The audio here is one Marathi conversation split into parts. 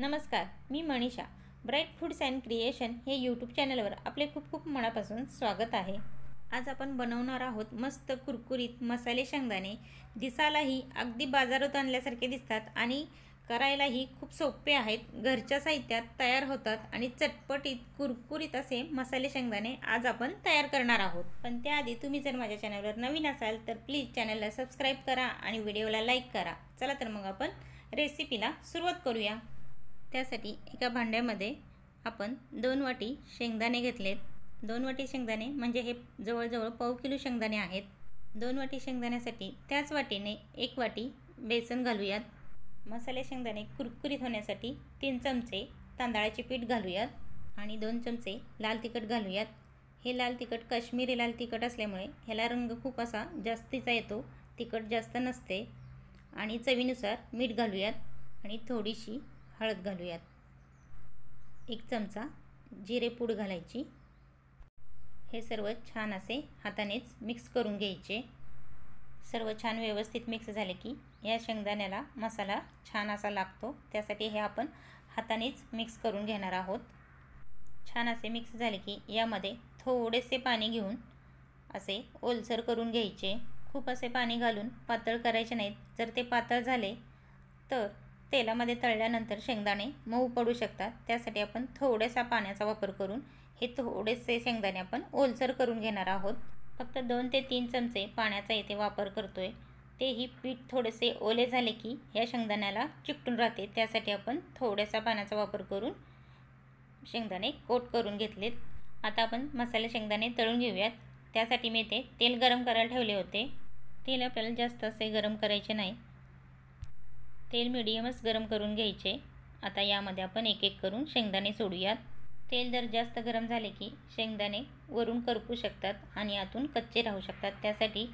नमस्कार, मी Manisha. Bright foods and creation हे यूट्यूब चॅनलवर आपले खूप खूप मनापासून स्वागत आहे. आज आपण बनवणार आहोत मस्त कुरकुरीत मसाले शेंगदाणे. दिसायलाही अगदी बाजारात आणल्यासारखे दिसतात आणि करायलाही खूप सोपे आहेत. घरच्या साहित्यात तयार होतात आणि चटपटीत कुरकुरीत असे मसाले शेंगदाणे आज आपण तयार करणार आहोत. पण त्याआधी तुम्ही जर माझ्या चॅनलवर नवीन असाल तर प्लीज चॅनलला सबस्क्राईब करा आणि व्हिडिओला लाईक करा. चला तर मग आपण रेसिपीला सुरुवात करूया. त्यासाठी एका भांड्यामध्ये आपण 2 वाटी शेंगदाणे घेतलेत. 2 वाटी शेंगदाणे म्हणजे हे जवळजवळ पाव किलो शेंगदाणे आहेत. 2 वाटी शेंगदाण्यासाठी त्याच वाटीने 1 वाटी बेसन घालूयात. मसाले शेंगदाणे कुरकुरीत होण्यासाठी 3 चमचे तांदळाचे पीठ घालूयात आणि 2 चमचे लाल तिखट घालूयात. हे लाल तिखट काश्मीरी लाल तिखट असल्यामुळे ह्याला रंग खूप असा जास्तीचा येतो, तिखट जास्त नसते. आणि चवीनुसार मीठ घालूयात आणि थोडीशी हळद घालूयात. 1 चमचा जिरे पूड घालायची. हे सर्व छान असे हातानेच मिक्स करून घ्यायचे. सर्व छान व्यवस्थित मिक्स झाले की या शेंगदाण्याला मसाला छान असा लागतो, त्यासाठी हे आपण हातानेच मिक्स करून घेणार आहोत. छान असे मिक्स झाले की यामध्ये थोडेसे पाणी घेऊन असे ओलसर करून घ्यायचे. खूप असे पाणी घालून पातळ करायचे नाहीत. जर ते पातळ झाले तर तेलामध्ये तळल्यानंतर शेंगदाणे मऊ पडू शकतात. त्यासाठी आपण थोड्यासा पाण्याचा वापर करून हे थोडेसे शेंगदाणे आपण ओलसर करून घेणार आहोत. फक्त 2 ते 3 चमचे पाण्याचा इथे वापर करतोय. तेही पीठ थोडेसे ओले झाले की या शेंगदाण्याला चिकटून राहते, त्यासाठी आपण थोड्यासा पाण्याचा वापर करून शेंगदाणे कोट करून घेतलेत. आता आपण मसाले शेंगदाणे तळून घेऊयात. त्यासाठी मी इथे तेल गरम करायला ठेवले होते. तेल आपल्याला जास्त असे गरम करायचे नाही, तेल मीडियमच गरम करून घ्यायचे. आता यामध्ये आपण एक एक करून शेंगदाणे सोडूयात. तेल जर जास्त गरम झाले की शेंगदाणे वरून करपू शकतात आणि आतून कच्चे राहू शकतात. त्यासाठी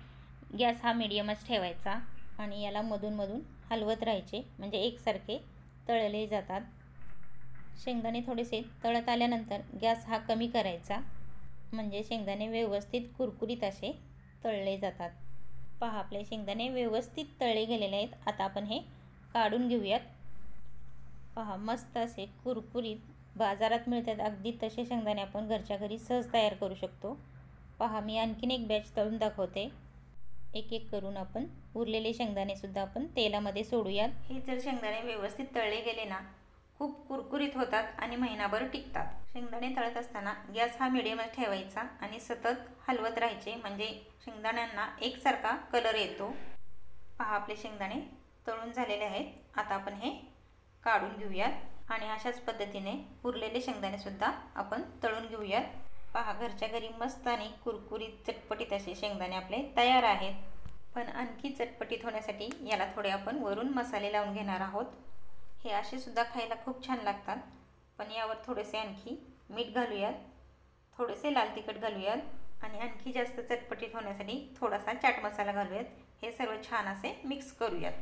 गॅस हा मीडियमच ठेवायचा आणि याला मधून मधून हलवत राहायचे, म्हणजे एकसारखे तळले जातात. शेंगदाणे थोडेसे तळत आल्यानंतर गॅस हा कमी करायचा, म्हणजे शेंगदाणे व्यवस्थित कुरकुरीत असे तळले जातात. पहा, आपले शेंगदाणे व्यवस्थित तळले गेलेले आहेत. आता आपण हे काढून घेऊयात. पहा, मस्त असे कुरकुरीत बाजारात मिळतात अगदी तसे शेंगदाणे आपण घरच्या घरी सहज तयार करू शकतो. पहा, मी आणखीन एक बॅच तळून दाखवते. एक एक करून आपण उरलेले शेंगदाणे सुद्धा आपण तेलामध्ये सोडूयात. हे जर शेंगदाणे व्यवस्थित तळले गेले ना, खूप कुरकुरीत होतात आणि महिनाभर टिकतात. शेंगदाणे तळत असताना गॅस हा मिडियमच ठेवायचा आणि सतत हलवत राहायचे, म्हणजे शेंगदाण्यांना एकसारखा कलर येतो. पहा, आपले शेंगदाणे तळून झालेले आहेत. आता आपण हे काढून घेऊयात आणि अशाच पद्धतीने उरलेले शेंगदाणे सुद्धा आपण तळून घेऊयात. पहा, घरच्या घरी मस्त आणि कुरकुरीत चटपटीत असे शेंगदाणे आपले तयार आहेत. पण आणखी चटपटीत होण्यासाठी याला थोडे आपण वरून मसाले लावून घेणार आहोत. हे असे सुद्धा खायला खूप छान लागतात. पण यावर थोडेसे आणखी मीठ घालूयात, थोडेसे लाल तिखट घालूयात आणि आणखी जास्त चटपटीत होण्यासाठी थोडासा चाट मसाला घालूयात. हे सर्व छान असे मिक्स करूयात.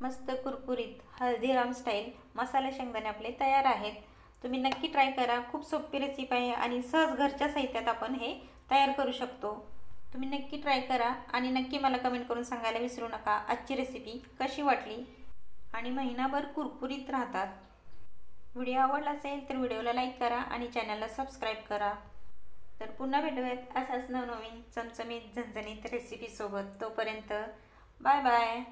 मस्त कुरकुरीत हल्दीराम स्टाईल मसाले शेंगदाणे आपले तयार आहेत. तुम्ही नक्की ट्राय करा. खूप सोपी रेसिपी आहे आणि सहज घरच्या साहित्यात आपण हे तयार करू शकतो. तुम्ही नक्की ट्राय करा आणि नक्की मला कमेंट करून सांगायला विसरू नका आजची रेसिपी कशी वाटली. आणि महिनाभर कुरकुरीत राहतात. व्हिडिओ आवडला असेल तर व्हिडिओला लाईक करा आणि चॅनलला सबस्क्राईब करा. तर पुन्हा भेटूयात असाच नवनवीन चमचमीत झणझणीत रेसिपीसोबत. तोपर्यंत बाय बाय.